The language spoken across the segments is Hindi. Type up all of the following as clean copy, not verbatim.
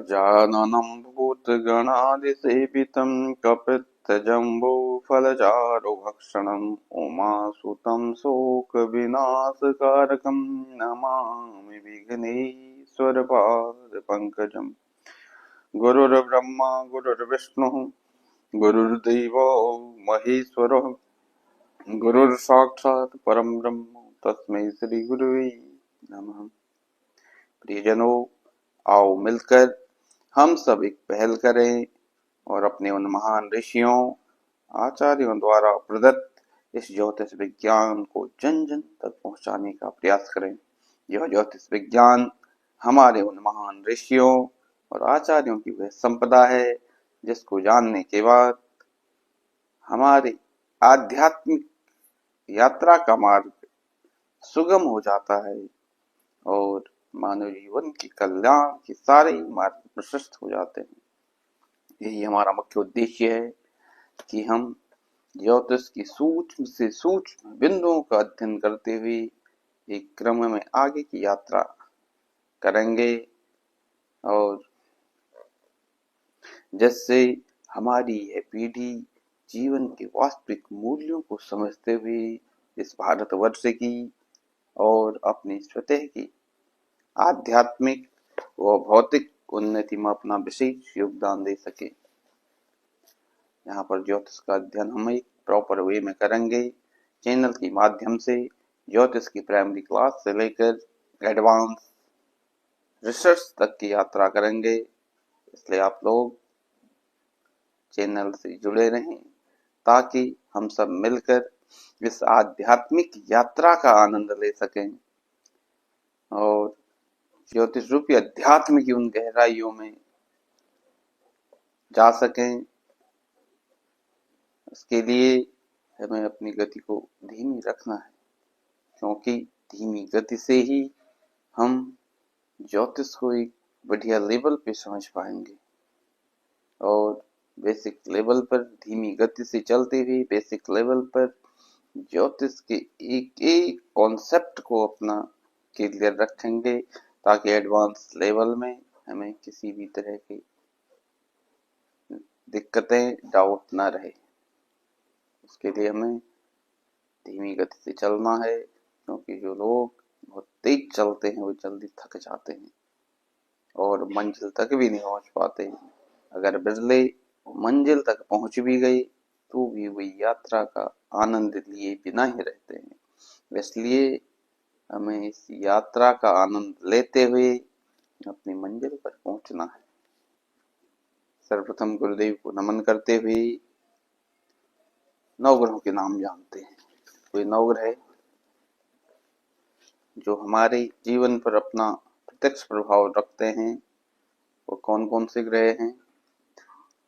गजाननं भूतगणादिसेवितं कपित्थजम्बूफलचारुभक्षणम् उमासुतं शोकविनाशकारकं नमामि विघ्नेश्वरपादपङ्कजम्। गुरुर्ब्रह्मा गुरुर्विष्णुः गुरुर्देवो महेश्वरः गुरुर्साक्षात् परं ब्रह्म तस्मै श्री गुरुवे नमः। प्रियजनों, आओ मिलकर हम सब एक पहल करें और अपने उन महान ऋषियों आचार्यों द्वारा प्रदत्त इस ज्योतिष विज्ञान को जन जन तक पहुंचाने का प्रयास करें। यह ज्योतिष विज्ञान हमारे उन महान ऋषियों और आचार्यों की वह संपदा है जिसको जानने के बाद हमारी आध्यात्मिक यात्रा का मार्ग सुगम हो जाता है और मानव जीवन के कल्याण के सारे मार्ग प्रशस्त हो जाते हैं। यही हमारा मुख्य उद्देश्य है कि हम ज्योतिष की सूक्ष्म से सूक्ष्म बिंदुओं का अध्ययन करते हुए एक क्रम में आगे की यात्रा करेंगे और जिससे हमारी यह पीढ़ी जीवन के वास्तविक मूल्यों को समझते हुए इस भारतवर्ष की और अपनी स्वतः की आध्यात्मिक व भौतिक उन्नति में अपना विशेष योगदान दे सके। यहाँ पर ज्योतिष का अध्ययन हम एक प्रॉपर वे में करेंगे। चैनल के माध्यम से ज्योतिष की प्राइमरी क्लास से लेकर एडवांस रिसर्च तक की यात्रा करेंगे, इसलिए आप लोग चैनल से जुड़े रहें ताकि हम सब मिलकर इस आध्यात्मिक यात्रा का आनंद ले सकें और ज्योतिष रूपी अध्यात्म की उन गहराइयों में जा सकें। इसके लिए हमें अपनी गति को धीमी रखना है, क्योंकि धीमी गति से ही हम ज्योतिष को एक बढ़िया लेवल पे समझ पाएंगे और बेसिक लेवल पर धीमी गति से चलते हुए बेसिक लेवल पर ज्योतिष के एक एक कॉन्सेप्ट को अपना क्लियर रखेंगे ताकि एडवांस लेवल में हमें किसी भी तरह की दिक्कतें डाउट ना रहे। उसके लिए हमें धीमी गति से चलना है, क्योंकि जो लोग बहुत तेज चलते हैं वो जल्दी थक जाते हैं और मंजिल तक भी नहीं पहुंच पाते। अगर बिरले मंजिल तक पहुंच भी गए तो भी वही यात्रा का आनंद लिए बिना ही रहते हैं। इसलिए हमें इस यात्रा का आनंद लेते हुए अपनी मंजिल पर पहुंचना है। सर्वप्रथम गुरुदेव को नमन करते हुए नवग्रहों के नाम जानते हैं। कोई नवग्रह जो हमारे जीवन पर अपना प्रत्यक्ष प्रभाव रखते हैं वो कौन कौन से ग्रह हैं?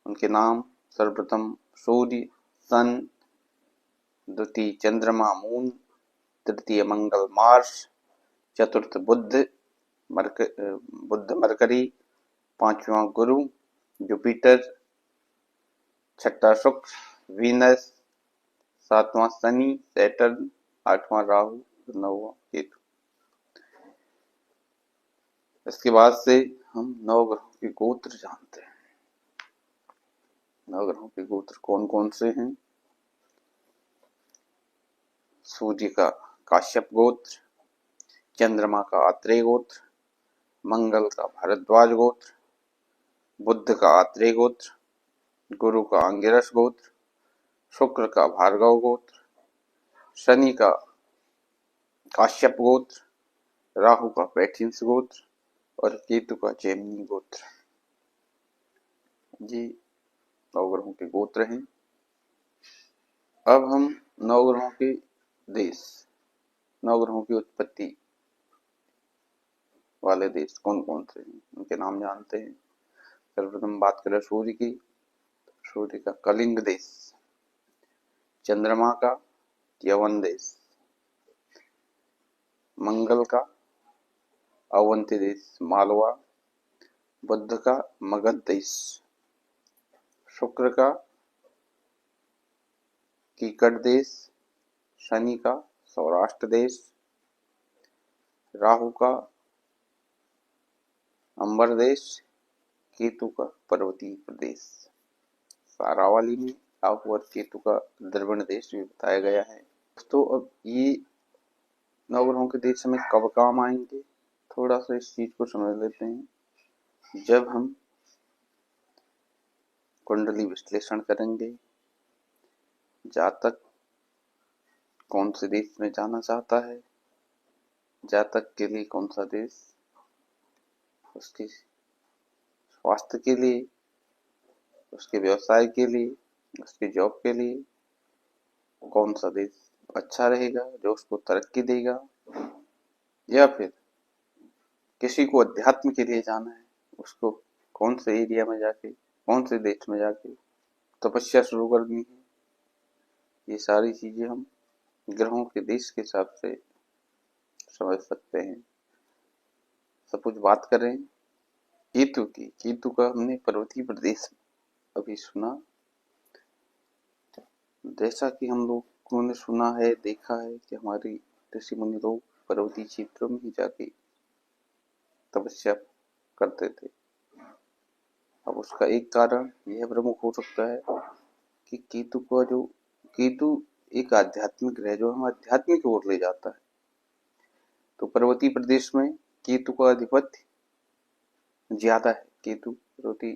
उनके नाम सर्वप्रथम सूर्य, सन, द्वितीय चंद्रमा मून, तृतीय मंगल मार्स, चतुर्थ बुध मरकरी, पांचवा गुरु जुपिटर, छठा शुक्र वीनस, सातवां शनि सैटर्न, आठवां राहु, नौवां केतु। इसके बाद से हम नवग्रहों के गोत्र जानते हैं। नवग्रहों के गोत्र कौन कौन से हैं? सूर्य का काश्यप गोत्र, चंद्रमा का आत्रेय गोत्र, मंगल का भारद्वाज गोत्र, बुध का आत्रेय गोत्र, गुरु का अंगिरस गोत्र, शुक्र का भार्गव गोत्र, शनि का काश्यप गोत्र, राहु का पैठिन्स गोत्र और केतु का जेमिनी गोत्र। ये नवग्रहों के गोत्र हैं। अब हम नवग्रहों के देश, नवग्रहों की उत्पत्ति वाले देश कौन कौन से हैं उनके नाम जानते हैं। सर्वप्रथम बात करें सूर्य की। सूर्य का कलिंग देश, चंद्रमा का यवन देश, मंगल का अवंती देश मालवा, बुध का मगध देश, शुक्र का कीकट देश, शनि का सौराष्ट्र देश, राहु का अंबर देश, केतु का पर्वतीय प्रदेश। सारावली में राहु और केतु का द्रविड़ देश भी बताया गया है। तो अब ये नवग्रहों के देश में कब काम आएंगे, थोड़ा सा इस चीज को समझ लेते हैं। जब हम कुंडली विश्लेषण करेंगे, जातक कौन से देश में जाना चाहता है, जातक के लिए कौन सा देश उसके स्वास्थ्य के लिए, उसके व्यवसाय के लिए, उसके जॉब के लिए कौन सा देश अच्छा रहेगा, जो उसको तरक्की देगा, या फिर किसी को अध्यात्म के लिए जाना है, उसको कौन से एरिया में जाके, कौन से देश में जाके तपस्या शुरू करनी है। ये सारी चीजें हम ग्रहों के देश के हिसाब से समझ सकते हैं। सब कुछ बात करें केतु की। केतु का हमने पर्वतीय प्रदेश अभी सुना। जैसा कि हम लोगों ने सुना है, देखा है कि हमारे ऋषि मुनि लोग पर्वतीय क्षेत्रों में ही जाके तपस्या करते थे। अब उसका एक कारण यह प्रमुख हो सकता है कि केतु एक आध्यात्मिक ग्रह जो हमें अध्यात्म की ओर ले जाता है। तो पर्वतीय प्रदेश में केतु का आधिपत्य ज्यादा है। केतु पर्वतीय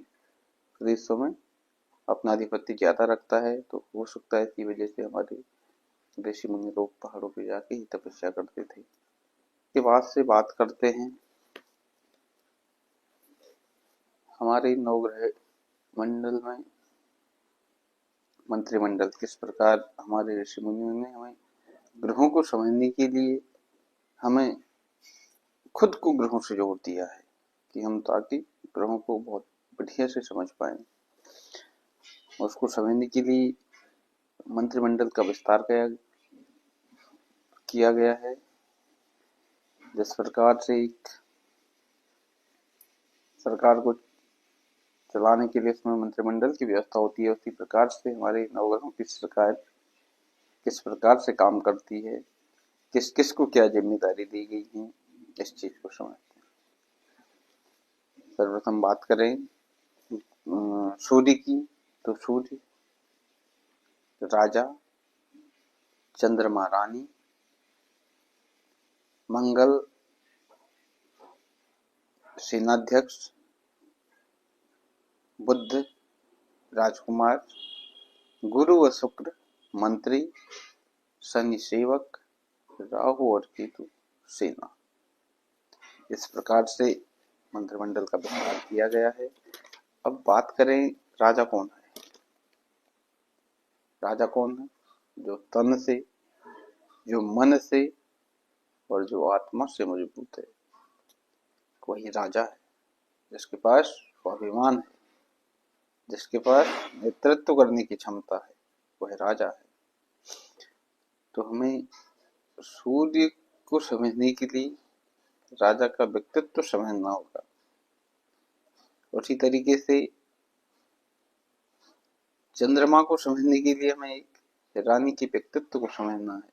प्रदेशों में अपना आधिपत्य ज्यादा रखता है। तो हो सकता है इसी वजह से हमारे ऋषि मुनि लोग पहाड़ों पे जाके ही तपस्या करते थे। के बाद से बात करते हैं हमारे नवग्रह मंडल में मंत्रिमंडल किस प्रकार हमारे ऋषि मुनियों ने हमें ग्रहों को समझने के लिए हमें खुद को ग्रहों से जोड़ दिया है कि हम ताकि ग्रहों को बहुत बढ़िया से समझ पाए। उसको समझने के लिए मंत्रिमंडल का विस्तार किया गया है। जिस प्रकार से एक सरकार को चलाने के लिए उसमें मंत्रिमंडल की व्यवस्था होती है, उसी प्रकार से हमारे नवग्रहों की सरकार किस प्रकार से काम करती है, किस किस को क्या जिम्मेदारी दी गई है, इस चीज को समझते हैं। सर्वप्रथम बात करें सूर्य की, तो सूर्य राजा, चंद्रमा रानी, मंगल सेनाध्यक्ष, बुध राजकुमार, गुरु व शुक्र मंत्री, शनि सेवक, राहु और केतु सेना। इस प्रकार से मंत्रिमंडल का विस्तार किया गया है। अब बात करें राजा कौन है। राजा कौन है? जो तन से, जो मन से और जो आत्मा से मजबूत है, वही राजा है। जिसके पास स्वाभिमान है, जिसके पास नेतृत्व करने की क्षमता है, वह राजा है। तो हमें सूर्य को समझने के लिए राजा का व्यक्तित्व समझना होगा। उसी तरीके से चंद्रमा को समझने के लिए हमें एक रानी के व्यक्तित्व को समझना है,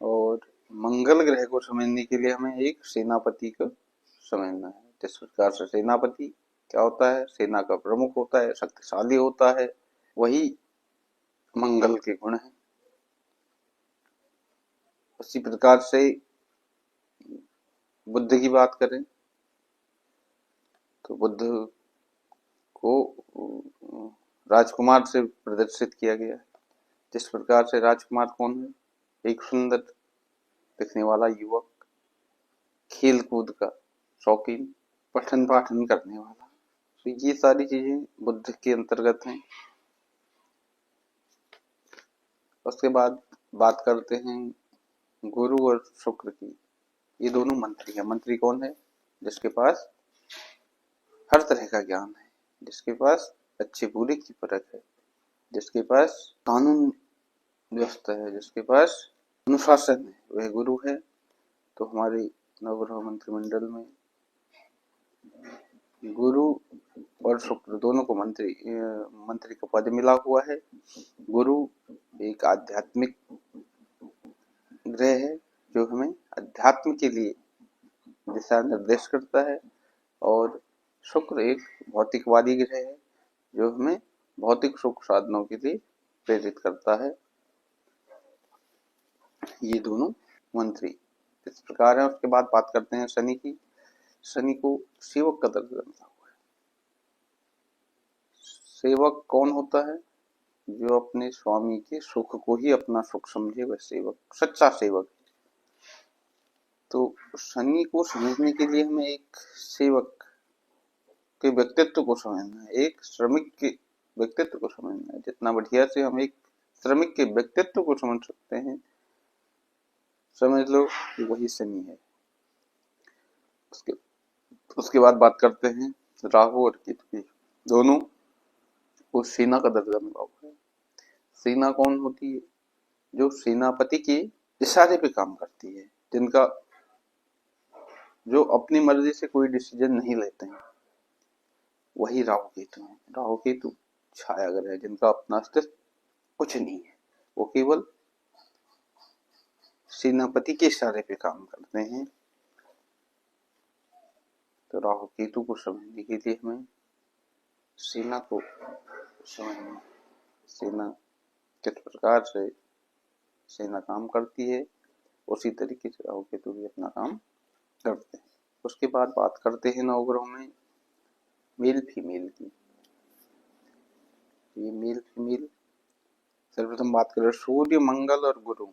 और मंगल ग्रह को समझने के लिए हमें एक सेनापति को समझना है। जिस प्रकार से सेनापति क्या होता है, सेना का प्रमुख होता है, शक्तिशाली होता है, वही मंगल के गुण है। उसी प्रकार से बुद्ध की बात करें तो बुद्ध को राजकुमार से प्रदर्शित किया गया है। जिस प्रकार से राजकुमार कौन है? एक सुंदर दिखने वाला युवक, खेल कूद का शौकीन, पठन पाठन करने वाला। तो ये सारी चीजें बुद्ध के अंतर्गत हैं। उसके बाद बात करते हैं गुरु और शुक्र की। ये दोनों मंत्री हैं। मंत्री कौन है? जिसके पास हर तरह का ज्ञान है, जिसके पास अच्छे बुरे की परख है, जिसके पास कानून व्यवस्था है, जिसके पास अनुशासन है, वह गुरु है। तो हमारे नवग्रह मंत्रिमंडल में गुरु और शुक्र दोनों को मंत्री का पद मिला हुआ है। गुरु एक आध्यात्मिक ग्रह है जो हमें अध्यात्म के लिए दिशा निर्देश करता है, और शुक्र एक भौतिकवादी ग्रह है जो हमें भौतिक सुख साधनों के लिए प्रेरित करता है। ये दोनों मंत्री इस प्रकार है। उसके बाद बात करते हैं शनि की। शनि को सेवक का दर्जा मिला हुआ है। सेवक कौन होता है? जो अपने स्वामी के सुख को ही अपना सुख समझे वह सेवक, सच्चा सेवक। तो शनि को समझने के लिए हमें एक सेवक के व्यक्तित्व को समझना है, एक श्रमिक के व्यक्तित्व को समझना है। जितना बढ़िया से हम एक श्रमिक के व्यक्तित्व को समझ सकते हैं, समझ लो कि वही शनि है। उसके बाद बात करते हैं राहु और केतु की। दोनों को सेना का दर्जा मिला हुआ है। सेना कौन होती है? जो सेनापति के इशारे पे काम करती है, जिनका जो अपनी मर्जी से कोई डिसीजन नहीं लेते हैं, वही राहु केतु है। राहु केतु छाया ग्रह है, जिनका अपना अस्तित्व कुछ नहीं है, वो केवल सेनापति के इशारे पे काम करते हैं। तो राहु केतु को समझने के लिए हमें सेना को समझना, सेना किस प्रकार से सेना काम करती है, उसी तरीके से राहु केतु भी अपना काम करते हैं। उसके बाद बात करते हैं नवग्रहों में मेल फीमेल की। ये मेल फीमेल, सर्वप्रथम बात करें सूर्य, मंगल और गुरु,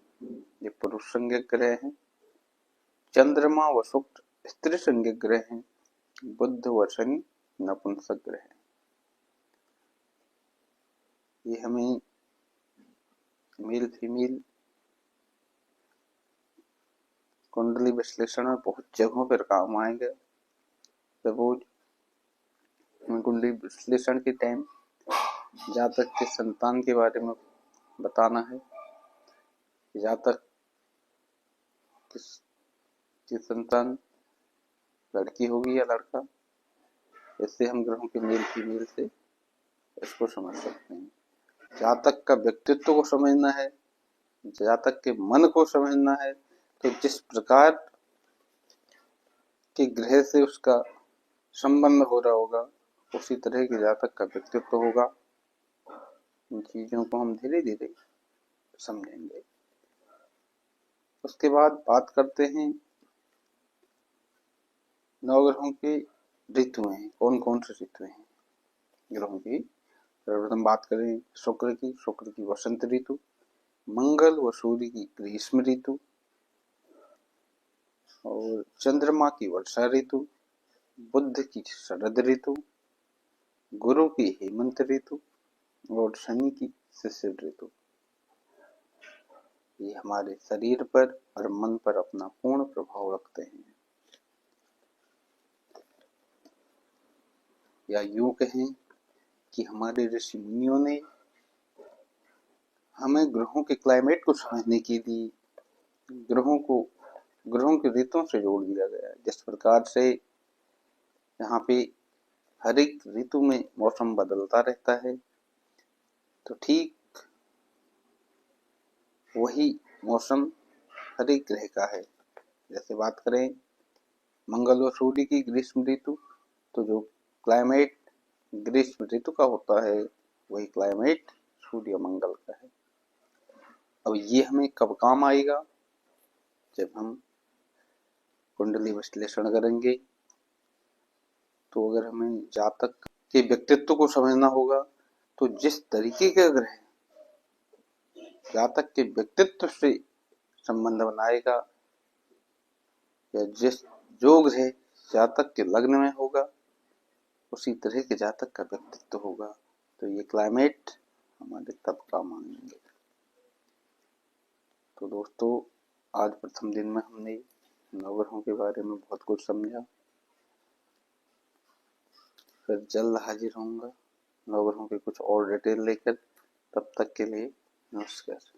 ये पुरुष संज्ञक ग्रह हैं। चंद्रमा व शुक्र स्त्री संज्ञक ग्रह हैं। बुध व शनि नपुंसक ग्रह हैं। ये हमें मेल फीमेल कुंडली विश्लेषण में बहुत जगहों पर काम आएंगे। सपोज कुंडली विश्लेषण के टाइम जातक के संतान के बारे में बताना है, जातक की संतान लड़की होगी या लड़का। इससे हम ग्रहों के मेल फीमेल से इसको समझ सकते हैं। जातक का व्यक्तित्व को समझना है, जातक के मन को समझना है। तो जिस प्रकार के ग्रह से उसका संबंध हो रहा होगा, उसी तरह के जातक का व्यक्तित्व होगा। इन चीजों को हम धीरे धीरे समझेंगे। उसके बाद बात करते हैं नवग्रहों के ऋतुएं, कौन कौन से ऋतु हैं ग्रहों की। सर्वप्रथम बात करें शुक्र की वसंत ऋतु, मंगल व सूर्य की ग्रीष्म ऋतु, और चंद्रमा की वर्षा ऋतु, बुध की शरद ऋतु, गुरु की हेमंत ऋतु और शनि की शिशिर ऋतु। ये हमारे शरीर पर और मन पर अपना पूर्ण प्रभाव रखते हैं। या यूं कहें कि हमारे ऋषि मुनियों ने हमें ग्रहों के क्लाइमेट को समझने के लिए ग्रहों के ऋतुओं से जोड़ दिया गया है। जिस प्रकार से यहाँ पे हर एक ऋतु में मौसम बदलता रहता है, तो ठीक वही मौसम हर एक ग्रह का है। जैसे बात करें मंगल और सूर्य की ग्रीष्म ऋतु, तो जो क्लाइमेट ग्रीष्म ऋतु का होता है वही क्लाइमेट सूर्य मंगल का है। अब ये हमें कब काम आएगा? जब हम कुंडली विश्लेषण करेंगे। तो अगर हमें जातक के व्यक्तित्व को समझना होगा, तो जिस तरीके के ग्रह जातक के व्यक्तित्व से संबंध बनाएगा, या जो ग्रह जातक के लग्न में होगा, उसी तरह के जातक का व्यक्तित्व होगा। तो ये क्लाइमेट हमारे तब काम आएंगे। तो दोस्तों, आज प्रथम दिन में हमने नवग्रहों के बारे में बहुत कुछ समझा। फिर जल्द हाजिर होऊंगा नवग्रहों के कुछ और डिटेल लेकर। तब तक के लिए नमस्कार।